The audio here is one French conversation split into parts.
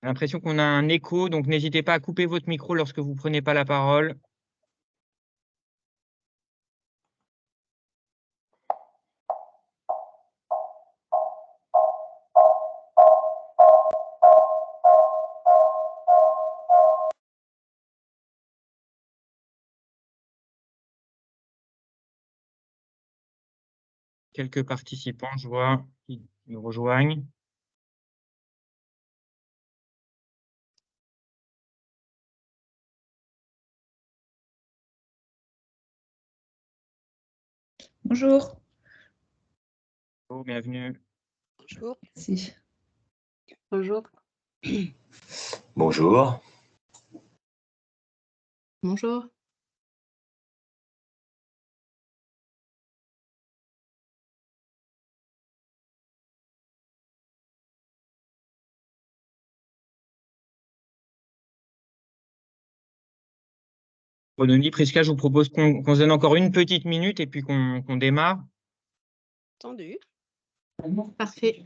J'ai l'impression qu'on a un écho, donc n'hésitez pas à couper votre micro lorsque vous prenez pas la parole. Quelques participants, je vois, qui nous rejoignent. Bonjour. Oh, bienvenue. Bonjour. Si. Bonjour. Bonjour. Bonjour. Bononi, Prisca, je vous propose qu'on se donne encore une petite minute et puis qu'on démarre. Entendu. Parfait.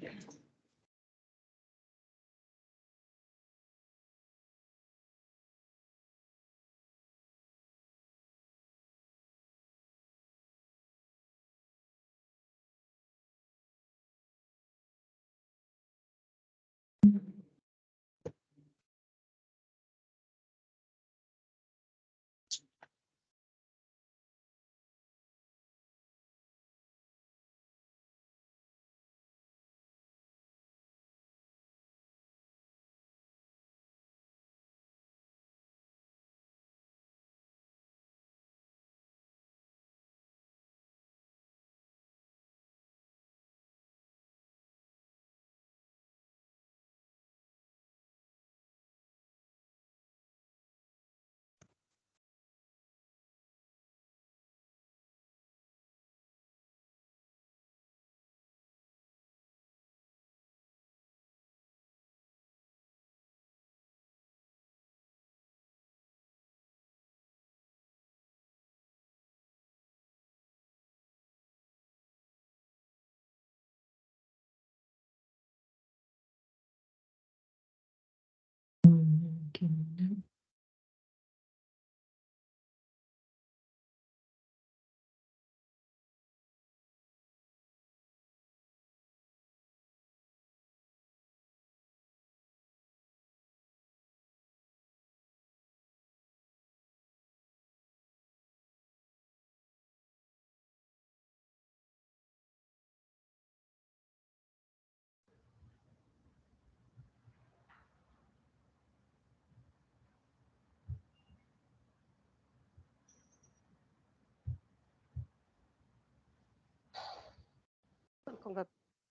Donc on va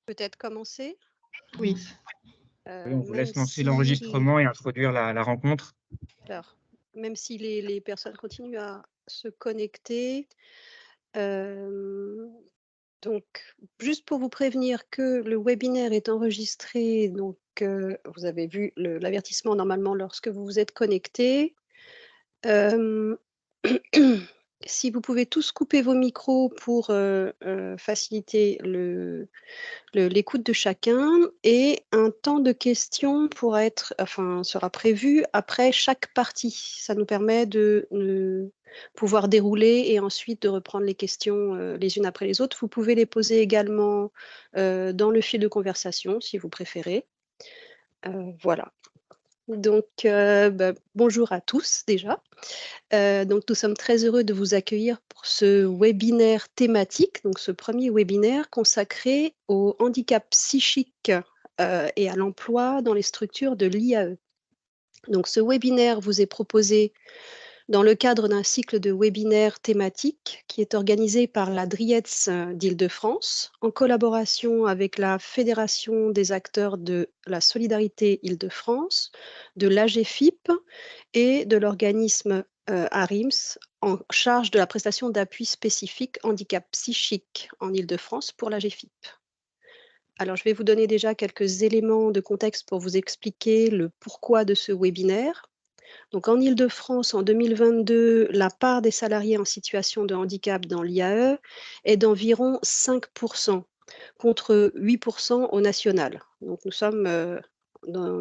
peut-être commencer. Oui. Oui, on vous Même laisse lancer si l'enregistrement et introduire la rencontre. alors, même si les personnes continuent à se connecter. Donc, juste pour vous prévenir que le webinaire est enregistré, donc vous avez vu l'avertissement normalement lorsque vous vous êtes connecté. Si vous pouvez tous couper vos micros pour faciliter l'écoute de chacun, et un temps de questions sera prévu après chaque partie. Ça nous permet de pouvoir dérouler et ensuite de reprendre les questions les unes après les autres. Vous pouvez les poser également dans le fil de conversation si vous préférez. Voilà. Donc, bonjour à tous déjà. Donc, nous sommes très heureux de vous accueillir pour ce webinaire thématique, donc ce premier webinaire consacré au handicap psychique et à l'emploi dans les structures de l'IAE. Donc, ce webinaire vous est proposé dans le cadre d'un cycle de webinaires thématiques qui est organisé par la DRIETS d'Île-de-France en collaboration avec la Fédération des acteurs de la solidarité Île-de-France, de l'AGFIP et de l'organisme ARIMS en charge de la prestation d'appui spécifique handicap psychique en Île-de-France pour l'AGFIP. Alors, je vais vous donner déjà quelques éléments de contexte pour vous expliquer le pourquoi de ce webinaire. Donc, en Île-de-France, en 2022, la part des salariés en situation de handicap dans l'IAE est d'environ 5%, contre 8% au national. Donc, nous sommes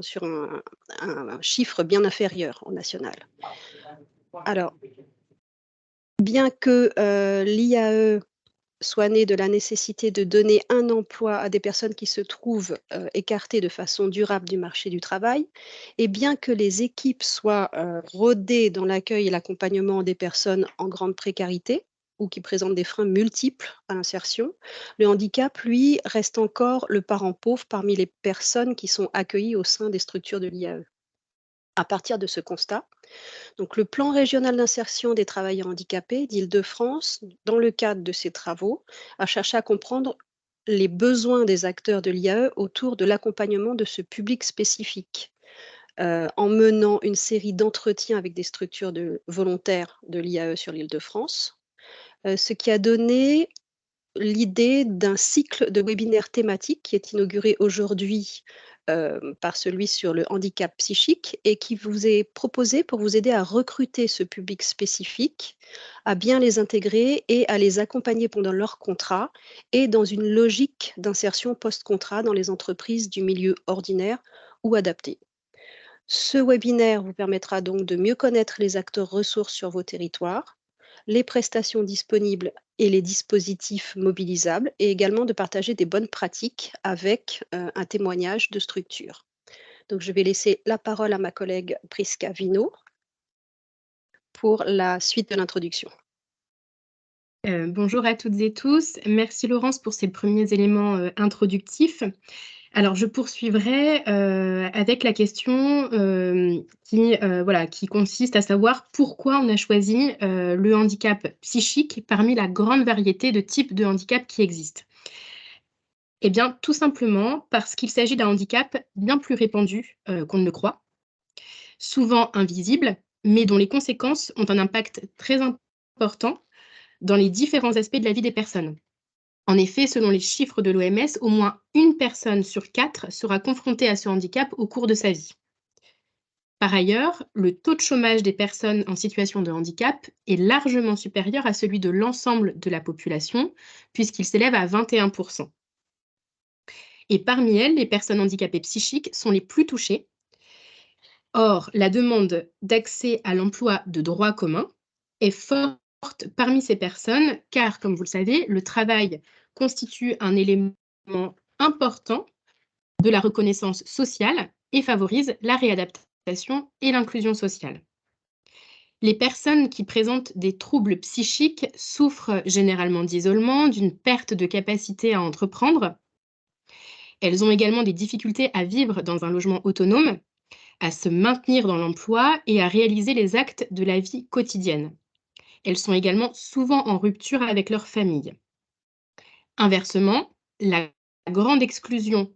sur un chiffre bien inférieur au national. Alors, bien que l'IAE soit né de la nécessité de donner un emploi à des personnes qui se trouvent écartées de façon durable du marché du travail, et bien que les équipes soient rodées dans l'accueil et l'accompagnement des personnes en grande précarité ou qui présentent des freins multiples à l'insertion, le handicap, lui, reste encore le parent pauvre parmi les personnes qui sont accueillies au sein des structures de l'IAE. À partir de ce constat, donc, le plan régional d'insertion des travailleurs handicapés d'Île-de-France, dans le cadre de ses travaux, a cherché à comprendre les besoins des acteurs de l'IAE autour de l'accompagnement de ce public spécifique, en menant une série d'entretiens avec des structures volontaires de l'IAE sur l'Île-de-France, ce qui a donné l'idée d'un cycle de webinaires thématiques qui est inauguré aujourd'hui par celui sur le handicap psychique et qui vous est proposé pour vous aider à recruter ce public spécifique, à bien les intégrer et à les accompagner pendant leur contrat et dans une logique d'insertion post-contrat dans les entreprises du milieu ordinaire ou adapté. Ce webinaire vous permettra donc de mieux connaître les acteurs ressources sur vos territoires, les prestations disponibles et les dispositifs mobilisables, et également de partager des bonnes pratiques avec un témoignage de structure. Donc, je vais laisser la parole à ma collègue Prisca Vino pour la suite de l'introduction. Bonjour à toutes et tous. Merci Laurence pour ces premiers éléments introductifs. Alors, je poursuivrai avec la question qui consiste à savoir pourquoi on a choisi le handicap psychique parmi la grande variété de types de handicap qui existent. Eh bien, tout simplement parce qu'il s'agit d'un handicap bien plus répandu qu'on ne le croit, souvent invisible, mais dont les conséquences ont un impact très important dans les différents aspects de la vie des personnes. En effet, selon les chiffres de l'OMS, au moins une personne sur 4 sera confrontée à ce handicap au cours de sa vie. Par ailleurs, le taux de chômage des personnes en situation de handicap est largement supérieur à celui de l'ensemble de la population, puisqu'il s'élève à 21%. Et parmi elles, les personnes handicapées psychiques sont les plus touchées. Or, la demande d'accès à l'emploi de droit commun est forte parmi ces personnes, car, comme vous le savez, le travail constitue un élément important de la reconnaissance sociale et favorise la réadaptation et l'inclusion sociale. Les personnes qui présentent des troubles psychiques souffrent généralement d'isolement, d'une perte de capacité à entreprendre. Elles ont également des difficultés à vivre dans un logement autonome, à se maintenir dans l'emploi et à réaliser les actes de la vie quotidienne. Elles sont également souvent en rupture avec leur famille. Inversement, la grande exclusion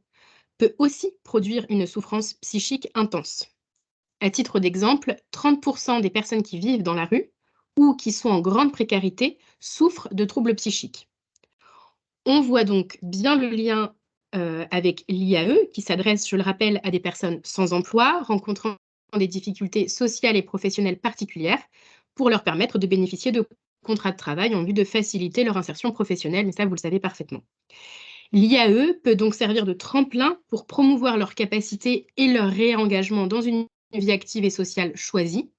peut aussi produire une souffrance psychique intense. À titre d'exemple, 30% des personnes qui vivent dans la rue ou qui sont en grande précarité souffrent de troubles psychiques. On voit donc bien le lien avec l'IAE, qui s'adresse, je le rappelle, à des personnes sans emploi, rencontrant des difficultés sociales et professionnelles particulières, pour leur permettre de bénéficier de contrats de travail en vue de faciliter leur insertion professionnelle, mais ça, vous le savez parfaitement. L'IAE peut donc servir de tremplin pour promouvoir leurs capacités et leur réengagement dans une vie active et sociale choisie,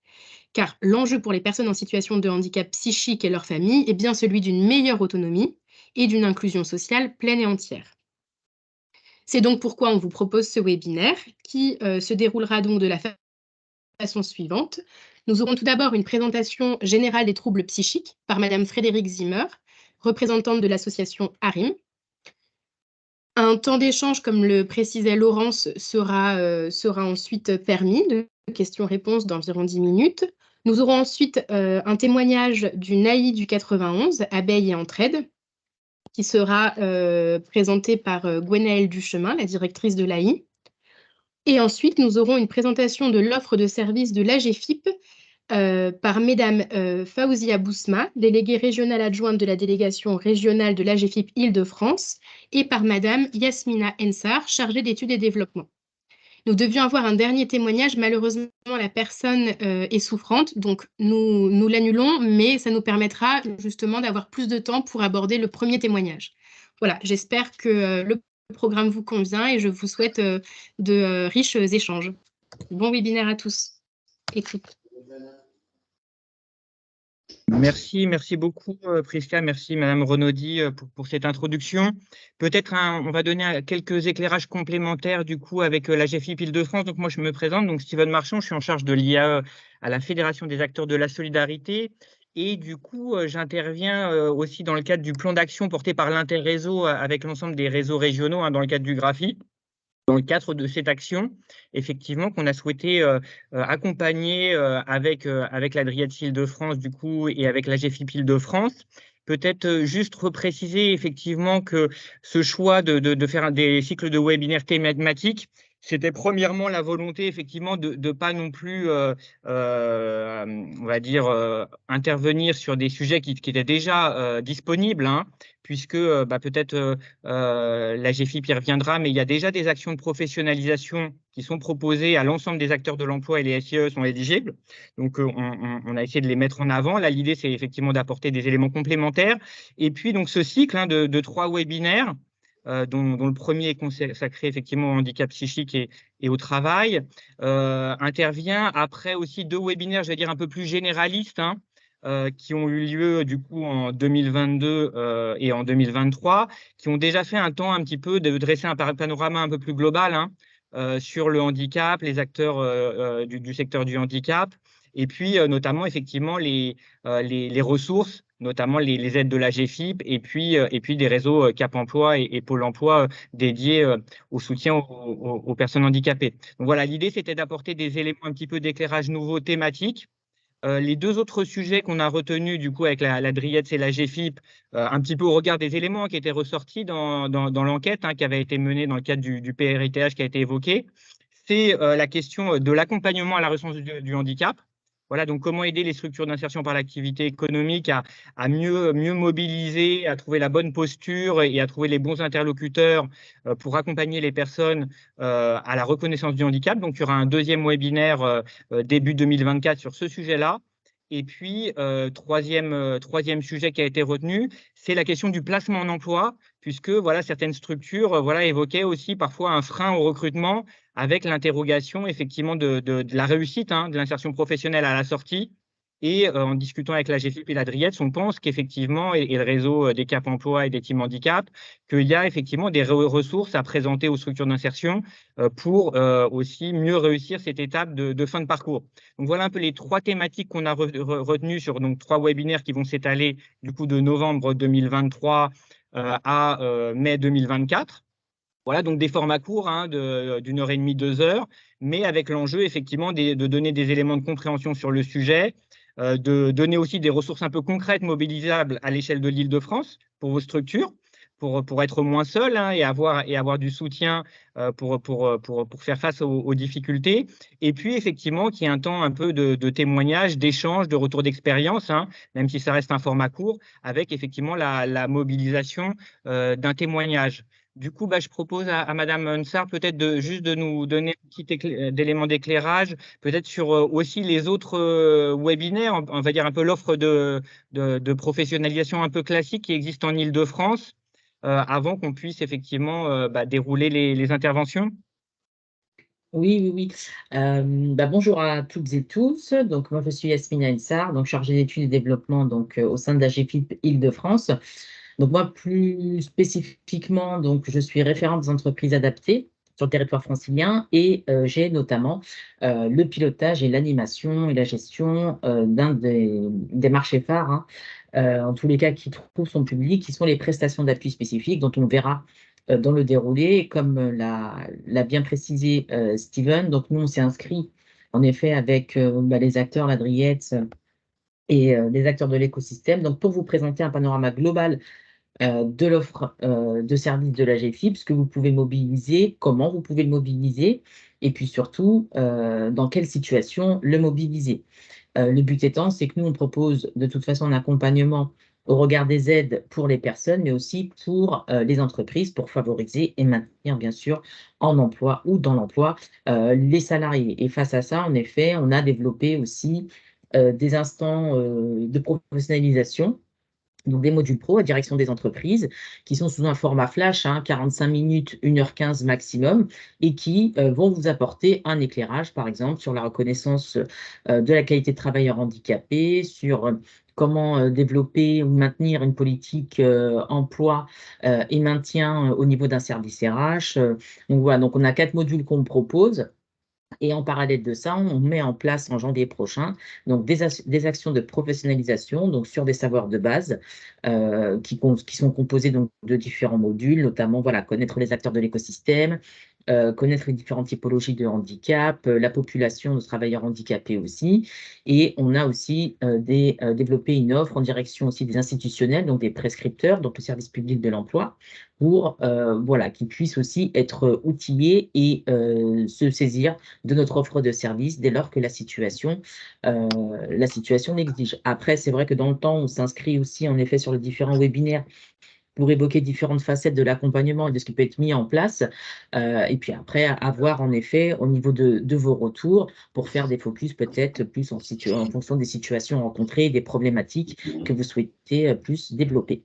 car l'enjeu pour les personnes en situation de handicap psychique et leur famille est bien celui d'une meilleure autonomie et d'une inclusion sociale pleine et entière. C'est donc pourquoi on vous propose ce webinaire qui se déroulera donc de la façon suivante. Nous aurons tout d'abord une présentation générale des troubles psychiques par Madame Frédérique Zimmer, représentante de l'association ARIM. Un temps d'échange, comme le précisait Laurence, sera ensuite permis, de questions-réponses d'environ 10 minutes. Nous aurons ensuite un témoignage d'une AI du 91, Abeille et Entraide, qui sera présentée par Gwenaëlle Duchemin, la directrice de l'AI. Et ensuite, nous aurons une présentation de l'offre de service de l'AGFIP par Mesdames Faouzia Bousma, déléguée régionale adjointe de la délégation régionale de l'AGFIP Île-de-France, et par Madame Yasmina Ensar, chargée d'études et développement. Nous devions avoir un dernier témoignage. Malheureusement, la personne est souffrante, donc nous l'annulons, mais ça nous permettra justement d'avoir plus de temps pour aborder le premier témoignage. Voilà, j'espère que le programme vous convient et je vous souhaite de riches échanges. Bon webinaire à tous. Écoute. Merci beaucoup Prisca, merci Madame Renaudi pour cette introduction. Peut-être on va donner quelques éclairages complémentaires du coup avec la GFIP Île-de-France. Donc moi je me présente, donc Steven Marchand, je suis en charge de l'IAE à la Fédération des acteurs de la solidarité. Et du coup, j'interviens aussi dans le cadre du plan d'action porté par l'Interréseau avec l'ensemble des réseaux régionaux dans le cadre du GRAFI. Dans le cadre de cette action, effectivement, qu'on a souhaité accompagner avec la Dryad Île-de-France du coup et avec la GFIP Île-de-France. Peut-être juste repréciser effectivement que ce choix de faire des cycles de webinaires thématiques, c'était premièrement la volonté effectivement de pas non plus, on va dire, intervenir sur des sujets qui étaient déjà disponibles, puisque peut-être la GFIP y reviendra, mais il y a déjà des actions de professionnalisation qui sont proposées à l'ensemble des acteurs de l'emploi et les SIE sont éligibles. Donc, on a essayé de les mettre en avant. Là, l'idée, c'est effectivement d'apporter des éléments complémentaires. Et puis, donc, ce cycle de 3 webinaires, dont le premier est consacré effectivement au handicap psychique et au travail, intervient après aussi 2 webinaires, je vais dire, un peu plus généralistes, qui ont eu lieu du coup en 2022 et en 2023, qui ont déjà fait un temps un petit peu de dresser un panorama un peu plus global sur le handicap, les acteurs du secteur du handicap, et puis notamment effectivement les ressources, notamment les aides de la GFIP, et puis des réseaux Cap Emploi et Pôle Emploi dédiés au soutien aux personnes handicapées. Donc voilà, l'idée c'était d'apporter des éléments un petit peu d'éclairage nouveaux thématiques. Les 2 autres sujets qu'on a retenus du coup avec la Dryad et la GFIP, un petit peu au regard des éléments qui étaient ressortis dans l'enquête qui avait été menée dans le cadre du PRITH qui a été évoqué, c'est la question de l'accompagnement à la recherche du handicap. Voilà, donc comment aider les structures d'insertion par l'activité économique à mieux mobiliser, à trouver la bonne posture et à trouver les bons interlocuteurs pour accompagner les personnes à la reconnaissance du handicap. Donc, il y aura un 2e webinaire début 2024 sur ce sujet-là. Et puis, troisième sujet qui a été retenu, c'est la question du placement en emploi, puisque voilà, certaines structures évoquaient aussi parfois un frein au recrutement avec l'interrogation effectivement de la réussite de l'insertion professionnelle à la sortie. Et en discutant avec la GFIP et la Dryad, on pense qu'effectivement, et le réseau des Cap Emploi et des Team Handicap, qu'il y a effectivement des ressources à présenter aux structures d'insertion pour aussi mieux réussir cette étape de fin de parcours. Donc voilà un peu les 3 thématiques qu'on a retenues sur donc 3 webinaires qui vont s'étaler du coup de novembre 2023 à mai 2024. Voilà, donc des formats courts d'1 heure et demie, 2 heures, mais avec l'enjeu effectivement de donner des éléments de compréhension sur le sujet, de donner aussi des ressources un peu concrètes mobilisables à l'échelle de l'Île-de-France pour vos structures, pour être moins seul et avoir du soutien pour faire face aux difficultés. Et puis effectivement qu'il y ait un temps un peu de témoignage, d'échange, de retour d'expérience, même si ça reste un format court, avec effectivement la mobilisation d'un témoignage. Du coup, je propose à Madame Nsar peut-être juste de nous donner un petit élément d'éclairage, peut-être sur aussi les autres webinaires, on va dire un peu l'offre de professionnalisation un peu classique qui existe en Île-de-France, avant qu'on puisse effectivement dérouler les interventions. Oui. Bonjour à toutes et tous. Donc, moi, je suis Yasmina Nsar, donc chargée d'études et développement au sein de la GFIP Île-de-France. Donc, moi, plus spécifiquement, donc, je suis référente des entreprises adaptées sur le territoire francilien et j'ai notamment le pilotage et l'animation et la gestion d'un des marchés phares, en tous les cas, qui trouvent son public, qui sont les prestations d'appui spécifiques, dont on verra dans le déroulé. Comme l'a bien précisé Steven, donc nous, on s'est inscrit en effet avec les acteurs, la Dryad et les acteurs de l'écosystème. Donc, pour vous présenter un panorama global de l'offre de services de la GFIP, ce que vous pouvez mobiliser, comment vous pouvez le mobiliser, et puis surtout, dans quelle situation le mobiliser. Le but étant, c'est que nous, on propose de toute façon un accompagnement au regard des aides pour les personnes, mais aussi pour les entreprises, pour favoriser et maintenir, bien sûr, en emploi ou dans l'emploi, les salariés. Et face à ça, en effet, on a développé aussi des instants de professionnalisation Donc, des modules pro à direction des entreprises qui sont sous un format flash, 45 minutes, 1h15 maximum, et qui vont vous apporter un éclairage, par exemple, sur la reconnaissance de la qualité de travailleur handicapé, sur comment développer ou maintenir une politique emploi et maintien au niveau d'un service RH. Donc, voilà, donc on a 4 modules qu'on propose. Et en parallèle de ça, on met en place en janvier prochain donc des actions de professionnalisation donc sur des savoirs de base qui sont composés donc de différents modules, notamment voilà, connaître les acteurs de l'écosystème, connaître les différentes typologies de handicap, la population de travailleurs handicapés aussi. Et on a aussi développé une offre en direction aussi des institutionnels, donc des prescripteurs, donc le service public de l'emploi, pour voilà, qu'ils puissent aussi être outillés et se saisir de notre offre de service dès lors que la situation l'exige. Après, c'est vrai que dans le temps, on s'inscrit aussi en effet sur les différents webinaires pour évoquer différentes facettes de l'accompagnement et de ce qui peut être mis en place. Et puis après, à voir en effet au niveau de vos retours pour faire des focus peut-être plus en fonction des situations rencontrées, des problématiques que vous souhaitez plus développer.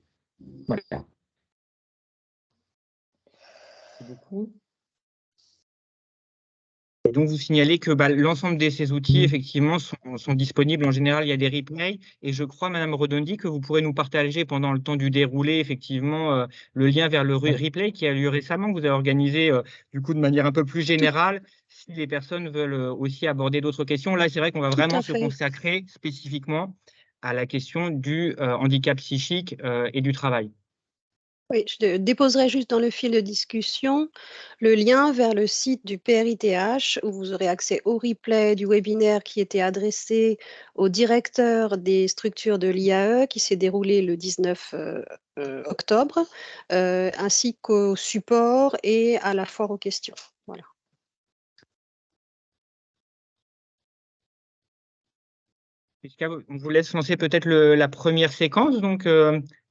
Voilà. Merci beaucoup. Et donc, vous signalez que l'ensemble de ces outils, effectivement, sont disponibles. En général, il y a des replays. Et je crois, Madame Redondi, que vous pourrez nous partager pendant le temps du déroulé, effectivement, le lien vers le replay qui a lieu récemment, que vous avez organisé, du coup, de manière un peu plus générale, si les personnes veulent aussi aborder d'autres questions. Là, c'est vrai qu'on va vraiment se consacrer spécifiquement à la question du handicap psychique et du travail. Oui, je déposerai juste dans le fil de discussion le lien vers le site du PRITH où vous aurez accès au replay du webinaire qui était adressé au directeur des structures de l'IAE qui s'est déroulé le 19 octobre, ainsi qu'au support et à la foire aux questions. Voilà. On vous laisse lancer peut-être la première séquence, donc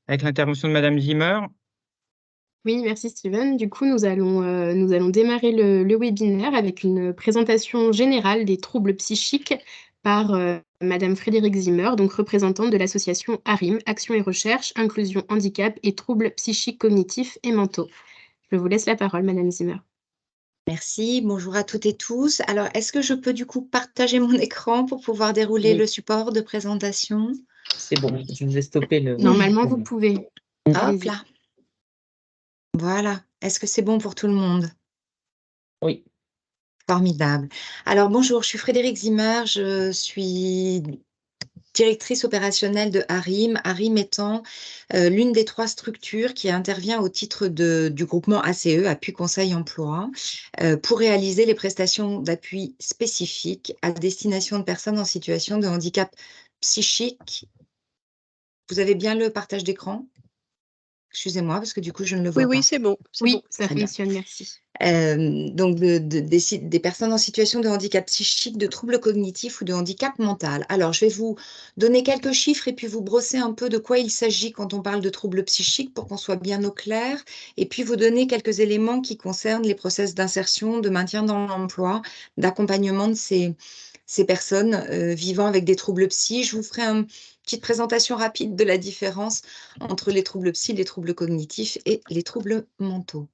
avec l'intervention de Madame Zimmer. Oui, merci Steven. Du coup, nous allons démarrer le webinaire avec une présentation générale des troubles psychiques par Madame Frédérique Zimmer, donc représentante de l'association ARIM, Action et Recherche, Inclusion, Handicap et Troubles psychiques, cognitifs et mentaux. Je vous laisse la parole, Madame Zimmer. Merci, bonjour à toutes et tous. Alors, est-ce que je peux du coup partager mon écran pour pouvoir dérouler le support de présentation? C'est bon, je vous ai stoppé le... Normalement, vous pouvez. Hop là. Voilà. Est-ce que c'est bon pour tout le monde? Oui. Formidable. Alors, bonjour, je suis Frédérique Zimmer, je suis directrice opérationnelle de ARIM, ARIM étant l'une des 3 structures qui intervient au titre du groupement ACE, Appui Conseil Emploi, pour réaliser les prestations d'appui spécifiques à destination de personnes en situation de handicap psychique. Vous avez bien le partage d'écran? Excusez-moi, parce que du coup, je ne le vois pas. Oui, c'est bon. Oui, ça fonctionne, merci. Donc, des personnes en situation de handicap psychique, de troubles cognitifs ou de handicap mental. Alors, je vais vous donner quelques chiffres et puis vous brosser un peu de quoi il s'agit quand on parle de troubles psychiques pour qu'on soit bien au clair, et puis vous donner quelques éléments qui concernent les process d'insertion, de maintien dans l'emploi, d'accompagnement de ces personnes vivant avec des troubles psy. Je vous ferai une petite présentation rapide de la différence entre les troubles psy, les troubles cognitifs et les troubles mentaux.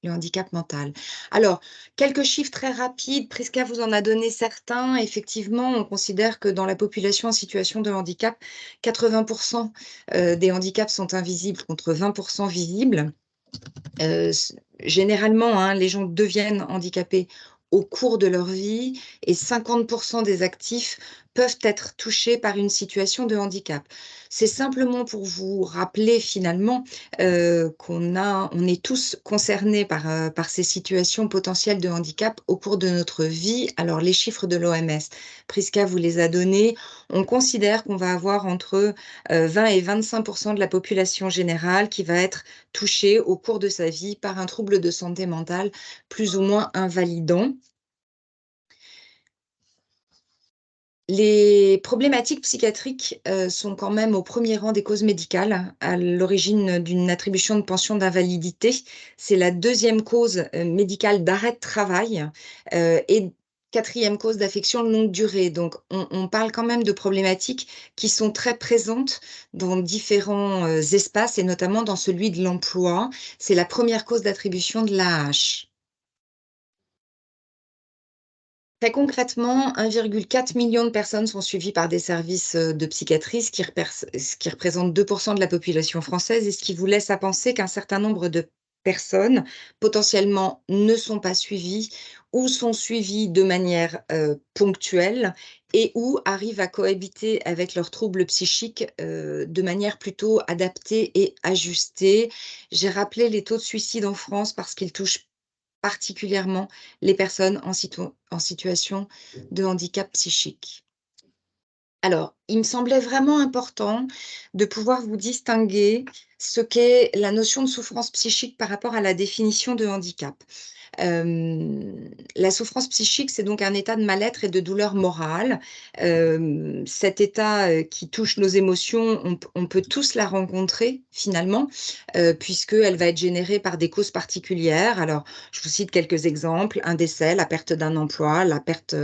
Le handicap mental. Alors, quelques chiffres très rapides. Prisca vous en a donné certains. Effectivement, on considère que dans la population en situation de handicap, 80% des handicaps sont invisibles contre 20% visibles. Généralement, les gens deviennent handicapés au cours de leur vie et 50% des actifs peuvent être touchés par une situation de handicap. C'est simplement pour vous rappeler finalement qu'on est tous concernés par ces situations potentielles de handicap au cours de notre vie. Alors, les chiffres de l'OMS, Prisca vous les a donnés. On considère qu'on va avoir entre 20 et 25% de la population générale qui va être touchée au cours de sa vie par un trouble de santé mentale plus ou moins invalidant. Les problématiques psychiatriques sont quand même au premier rang des causes médicales à l'origine d'une attribution de pension d'invalidité. C'est la 2e cause médicale d'arrêt de travail et 4e cause d'affection longue durée. Donc, on parle quand même de problématiques qui sont très présentes dans différents espaces et notamment dans celui de l'emploi. C'est la première cause d'attribution de l'AAH. Très concrètement, 1,4 million de personnes sont suivies par des services de psychiatrie, ce qui représente 2% de la population française et ce qui vous laisse à penser qu'un certain nombre de personnes potentiellement ne sont pas suivies ou sont suivies de manière ponctuelle et ou arrivent à cohabiter avec leurs troubles psychiques de manière plutôt adaptée et ajustée. J'ai rappelé les taux de suicide en France parce qu'ils touchent particulièrement les personnes en situation de handicap psychique. Alors, il me semblait vraiment important de pouvoir vous distinguer ce qu'est la notion de souffrance psychique par rapport à la définition de handicap. La souffrance psychique, c'est donc un état de mal-être et de douleur morale. Cet état qui touche nos émotions, on peut tous la rencontrer finalement, puisqu'elle va être générée par des causes particulières. Alors, je vous cite quelques exemples: un décès, la perte d'un emploi, la perte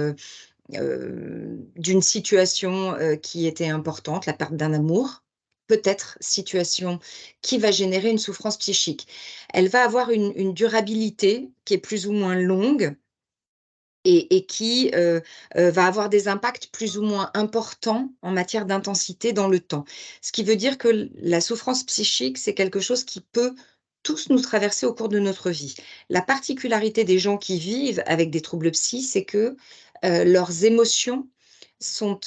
d'une situation qui était importante, la perte d'un amour, peut-être situation qui va générer une souffrance psychique. Elle va avoir une durabilité qui est plus ou moins longue et qui va avoir des impacts plus ou moins importants en matière d'intensité dans le temps. Ce qui veut dire que la souffrance psychique, c'est quelque chose qui peut tous nous traverser au cours de notre vie. La particularité des gens qui vivent avec des troubles psy, c'est que leurs émotions sont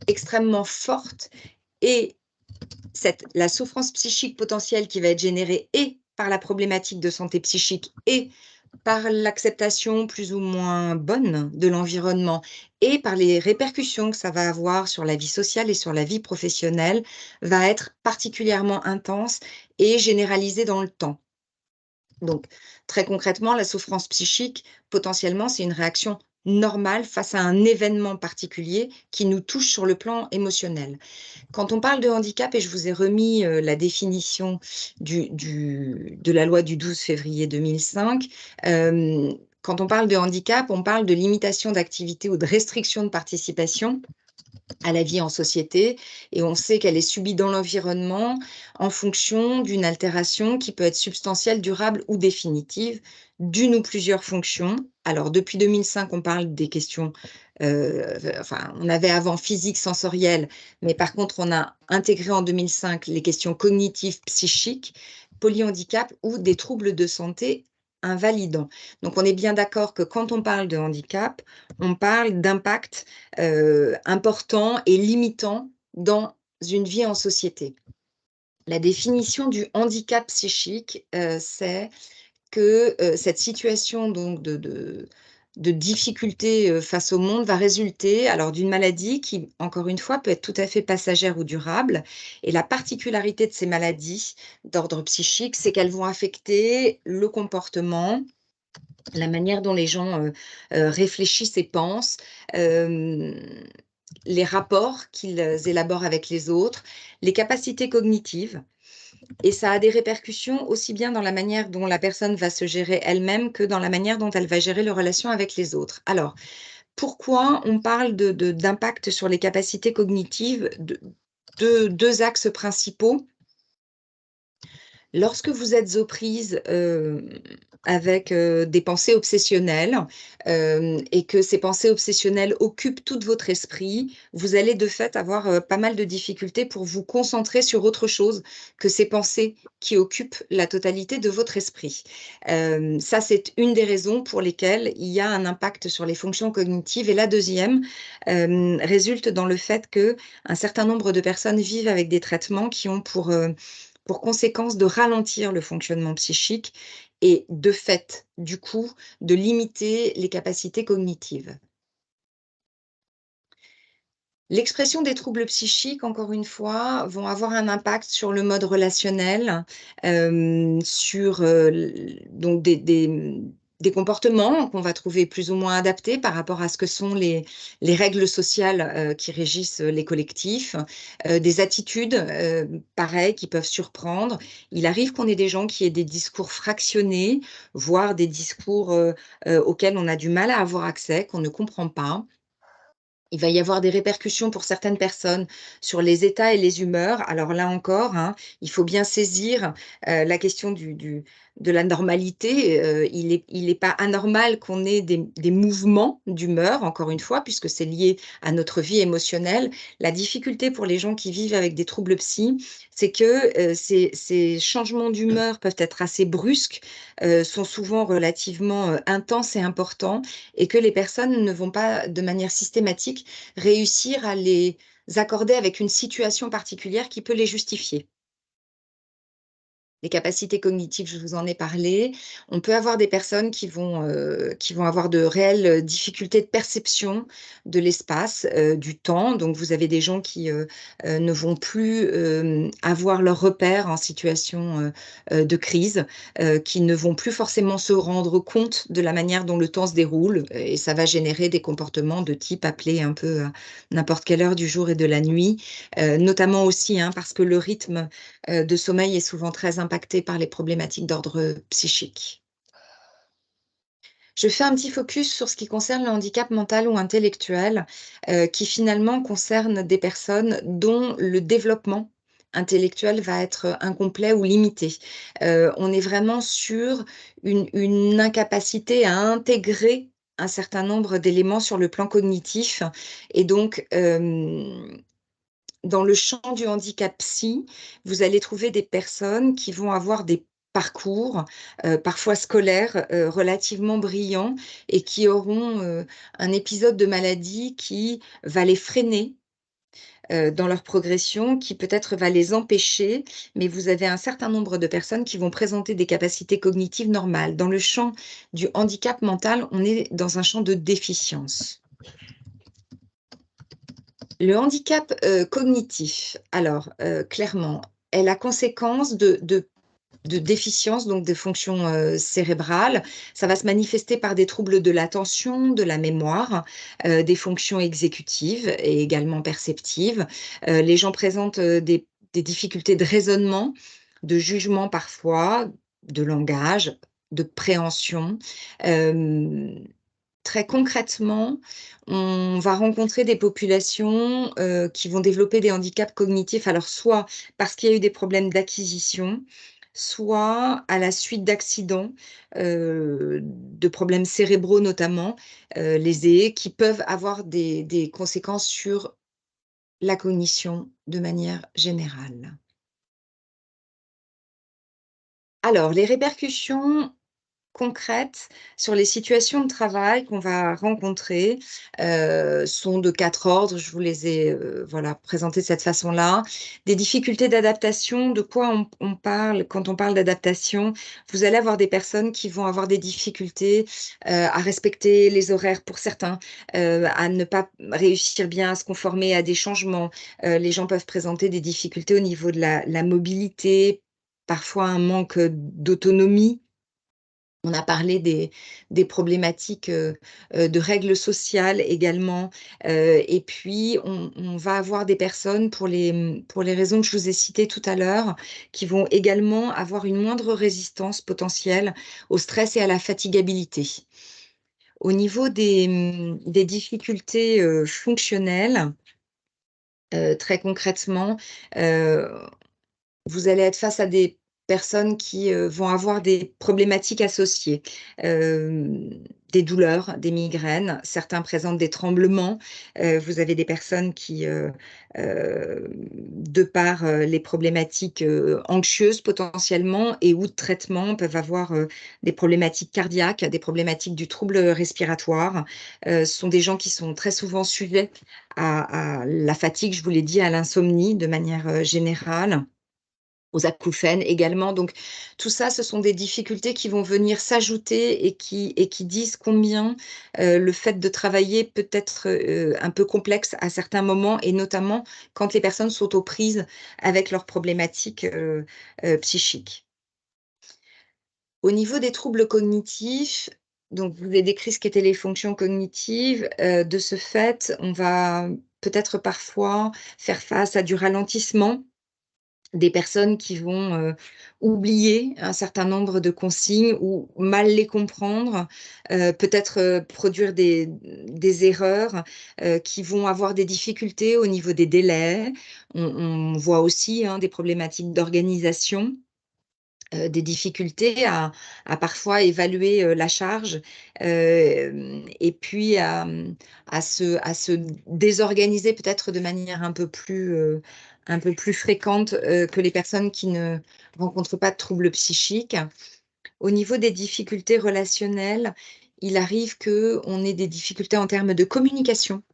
extrêmement fortes et la souffrance psychique potentielle qui va être générée et par la problématique de santé psychique et par l'acceptation plus ou moins bonne de l'environnement et par les répercussions que ça va avoir sur la vie sociale et sur la vie professionnelle, va être particulièrement intense et généralisée dans le temps. Donc, très concrètement, la souffrance psychique, potentiellement, c'est une réaction normale face à un événement particulier qui nous touche sur le plan émotionnel. Quand on parle de handicap, et je vous ai remis la définition de la loi du 12 février 2005, quand on parle de handicap, on parle de limitation d'activité ou de restriction de participation à la vie en société, et on sait qu'elle est subie dans l'environnement en fonction d'une altération qui peut être substantielle, durable ou définitive, d'une ou plusieurs fonctions. Alors, depuis 2005, on parle des questions, enfin, on avait avant physique, sensorielle, mais par contre, on a intégré en 2005 les questions cognitives, psychiques, polyhandicap ou des troubles de santé invalidants. Donc, on est bien d'accord que quand on parle de handicap, on parle d'impact important et limitant dans une vie en société. La définition du handicap psychique, c'est que cette situation donc de difficulté face au monde va résulter alors d'une maladie qui, encore une fois, peut être tout à fait passagère ou durable. Et la particularité de ces maladies d'ordre psychique, c'est qu'elles vont affecter le comportement, la manière dont les gens réfléchissent et pensent, les rapports qu'ils élaborent avec les autres, les capacités cognitives. Et ça a des répercussions aussi bien dans la manière dont la personne va se gérer elle-même que dans la manière dont elle va gérer les relations avec les autres. Alors, pourquoi on parle d'impact sur les capacités cognitives? De deux axes principaux. Lorsque vous êtes aux prises avec des pensées obsessionnelles et que ces pensées obsessionnelles occupent tout votre esprit, vous allez de fait avoir pas mal de difficultés pour vous concentrer sur autre chose que ces pensées qui occupent la totalité de votre esprit. Ça, c'est une des raisons pour lesquelles il y a un impact sur les fonctions cognitives. Et la deuxième résulte dans le fait qu'un certain nombre de personnes vivent avec des traitements qui ont pour conséquence de ralentir le fonctionnement psychique et de fait, du coup, de limiter les capacités cognitives. L'expression des troubles psychiques, encore une fois, vont avoir un impact sur le mode relationnel, sur donc des comportements qu'on va trouver plus ou moins adaptés par rapport à ce que sont les règles sociales qui régissent les collectifs, des attitudes, pareil, qui peuvent surprendre. Il arrive qu'on ait des gens qui aient des discours fractionnés, voire des discours auxquels on a du mal à avoir accès, qu'on ne comprend pas. Il va y avoir des répercussions pour certaines personnes sur les états et les humeurs. Alors là encore, hein, il faut bien saisir la question de la normalité. Il est pas anormal qu'on ait des mouvements d'humeur, encore une fois, puisque c'est lié à notre vie émotionnelle. La difficulté pour les gens qui vivent avec des troubles psy, c'est que ces changements d'humeur peuvent être assez brusques, sont souvent relativement intenses et importants, et que les personnes ne vont pas de manière systématique réussir à les accorder avec une situation particulière qui peut les justifier. Les capacités cognitives, je vous en ai parlé. On peut avoir des personnes qui vont avoir de réelles difficultés de perception de l'espace, du temps. Donc, vous avez des gens qui ne vont plus avoir leurs repères en situation de crise, qui ne vont plus forcément se rendre compte de la manière dont le temps se déroule. Et ça va générer des comportements de type appelé un peu à n'importe quelle heure du jour et de la nuit, notamment aussi parce que le rythme de sommeil est souvent très impacté par les problématiques d'ordre psychique. Je fais un petit focus sur ce qui concerne le handicap mental ou intellectuel, qui finalement concerne des personnes dont le développement intellectuel va être incomplet ou limité. On est vraiment sur une incapacité à intégrer un certain nombre d'éléments sur le plan cognitif, et donc dans le champ du handicap psy, vous allez trouver des personnes qui vont avoir des parcours, parfois scolaires, relativement brillants, et qui auront, un épisode de maladie qui va les freiner, dans leur progression, qui peut-être va les empêcher, mais vous avez un certain nombre de personnes qui vont présenter des capacités cognitives normales. Dans le champ du handicap mental, on est dans un champ de déficience. Le handicap cognitif, alors clairement, est la conséquence de déficiences, donc des fonctions cérébrales. Ça va se manifester par des troubles de l'attention, de la mémoire, des fonctions exécutives et également perceptives. Les gens présentent des difficultés de raisonnement, de jugement parfois, de langage, de préhension. Très concrètement, on va rencontrer des populations qui vont développer des handicaps cognitifs, alors soit parce qu'il y a eu des problèmes d'acquisition, soit à la suite d'accidents, de problèmes cérébraux notamment, lésés, qui peuvent avoir des conséquences sur la cognition de manière générale. Alors, les répercussions concrètes sur les situations de travail qu'on va rencontrer sont de 4 ordres. Je vous les ai voilà, présentées de cette façon-là. Des difficultés d'adaptation, de quoi on parle quand on parle d'adaptation? Vous allez avoir des personnes qui vont avoir des difficultés à respecter les horaires pour certains, à ne pas réussir bien à se conformer à des changements. Les gens peuvent présenter des difficultés au niveau de la mobilité, parfois un manque d'autonomie. On a parlé des problématiques de règles sociales également, et puis on va avoir des personnes pour les raisons que je vous ai citées tout à l'heure, qui vont également avoir une moindre résistance potentielle au stress et à la fatigabilité. Au niveau des difficultés fonctionnelles, très concrètement, vous allez être face à des personnes qui vont avoir des problématiques associées, des douleurs, des migraines. Certains présentent des tremblements. Vous avez des personnes qui, de par les problématiques anxieuses potentiellement et ou de traitement, peuvent avoir des problématiques cardiaques, des problématiques du trouble respiratoire. Ce sont des gens qui sont très souvent sujets à la fatigue, je vous l'ai dit, à l'insomnie de manière générale, aux acouphènes également. Donc tout ça, ce sont des difficultés qui vont venir s'ajouter et qui disent combien le fait de travailler peut être un peu complexe à certains moments, et notamment quand les personnes sont aux prises avec leurs problématiques psychiques. Au niveau des troubles cognitifs, Donc, vous avez décrit ce qu'étaient les fonctions cognitives. De ce fait, on va peut-être parfois faire face à du ralentissement, des personnes qui vont oublier un certain nombre de consignes ou mal les comprendre, peut-être produire des erreurs, qui vont avoir des difficultés au niveau des délais. On voit aussi des problématiques d'organisation. Des difficultés à parfois évaluer la charge, et puis à se désorganiser peut-être de manière un peu plus fréquente que les personnes qui ne rencontrent pas de troubles psychiques. Au niveau des difficultés relationnelles, il arrive qu'on ait des difficultés en termes de communication.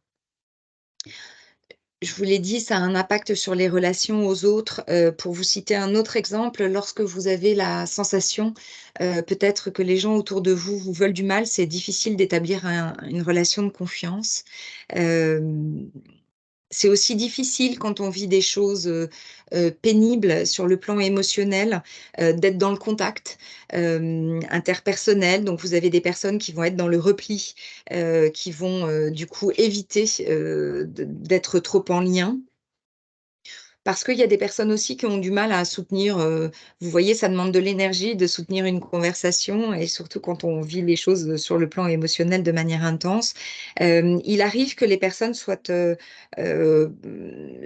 Je vous l'ai dit, ça a un impact sur les relations aux autres. Pour vous citer un autre exemple, lorsque vous avez la sensation, peut-être que les gens autour de vous vous veulent du mal, c'est difficile d'établir une relation de confiance. C'est aussi difficile quand on vit des choses pénibles sur le plan émotionnel, d'être dans le contact interpersonnel. Donc, vous avez des personnes qui vont être dans le repli, qui vont du coup éviter d'être trop en lien. Parce qu'il y a des personnes aussi qui ont du mal à soutenir, vous voyez, ça demande de l'énergie de soutenir une conversation et surtout quand on vit les choses sur le plan émotionnel de manière intense. Il arrive que les personnes soient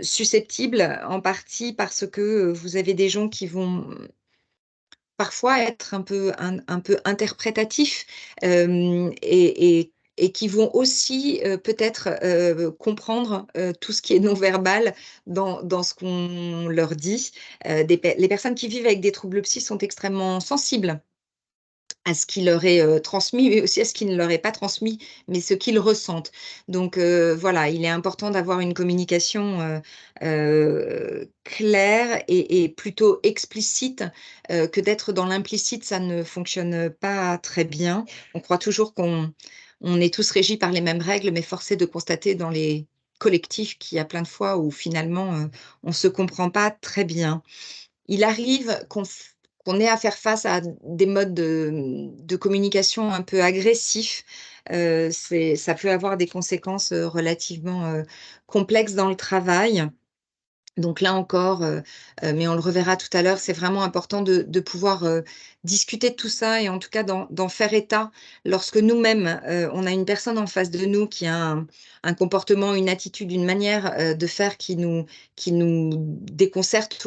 susceptibles en partie parce que vous avez des gens qui vont parfois être un peu interprétatifs, et qui vont aussi, peut-être, comprendre, tout ce qui est non verbal dans ce qu'on leur dit. Les personnes qui vivent avec des troubles psy sont extrêmement sensibles à ce qui leur est transmis, mais aussi à ce qui ne leur est pas transmis, mais ce qu'ils ressentent. Donc voilà, il est important d'avoir une communication claire et plutôt explicite, que d'être dans l'implicite, ça ne fonctionne pas très bien. On croit toujours qu'on est tous régis par les mêmes règles, mais force est de constater dans les collectifs qu'il y a plein de fois où finalement, on ne se comprend pas très bien. Il arrive qu'on ait à faire face à des modes de communication un peu agressifs. Ça peut avoir des conséquences, relativement, complexes dans le travail. Donc là encore, mais on le reverra tout à l'heure, c'est vraiment important de pouvoir, discuter de tout ça et en tout cas d'en faire état lorsque nous-mêmes, on a une personne en face de nous qui a un comportement, une attitude, une manière, de faire qui nous déconcerte